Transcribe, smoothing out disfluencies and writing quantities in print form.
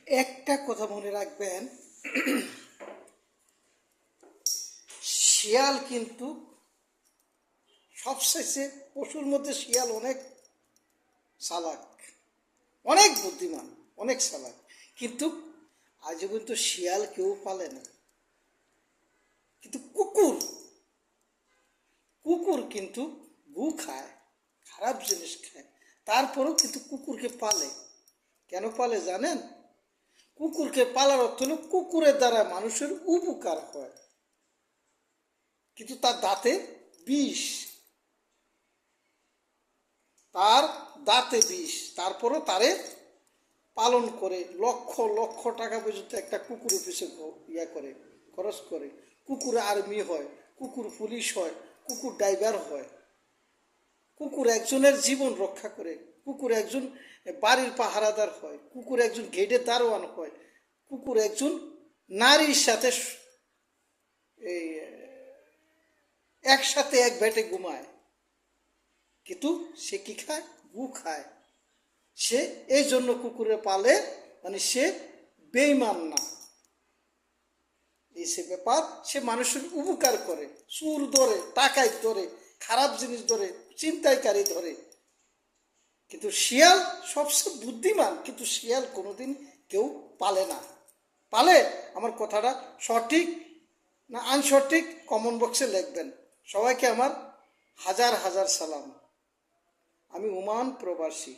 একটা কথা মনে রাখবেন, শিয়াল কিন্তু সবশেষে পশুর মধ্যে শিয়াল অনেক চালাক, অনেক বুদ্ধিমান, অনেক চালাক, কিন্তু আজ পর্যন্ত শিয়াল কেউ পালে না। কিন্তু কুকুর কুকুর কিন্তু গু খায়, খারাপ জিনিস খায়, তারপরেও কিন্তু কুকুরকে পালে। কেন পালে জানেন? কুকুরকে পালার অর্থ হলো কুকুরের দ্বারা মানুষের উপকার হয়, কিন্তু তার দাঁতে বিষ, তার দাঁতে বিষ, তারপরও তারে পালন করে লক্ষ লক্ষ টাকা পর্যন্ত একটা কুকুরের পিছনে করে, খরচ করে। কুকুর আর্মি হয়, কুকুর পুলিশ হয়, কুকুর ড্রাইভার হয়, কুকুর একজনের জীবন রক্ষা করে, কুকুর একজন বাড়ির পাহারাদার হয়, কুকুর একজন গেটের দারোয়ান হয়, কুকুর একজন নারীর সাথে এই একসাথে এক বেটে ঘুমায়, কিন্তু সে কি খায়? গু খায়। সে এই জন্য কুকুরে পালে, মানে সে বেঈমান না, এই সে ব্যাপার। সে মানুষের উপকার করে, চুর ধরে, টাকায় ধরে, খারাপ জিনিস ধরে, ছিনতাইকারী ধরে। কিন্তু শিয়াল সবচেয়ে বুদ্ধিমান, কিন্তু শিয়াল কোনোদিন কেউ পালে না। পালে? আমার কথাটা সঠিক না আনসঠিক কমেন্ট বক্সে লিখবেন। সবাইকে আমার হাজার হাজার সালাম। আমি ওমান প্রবাসী।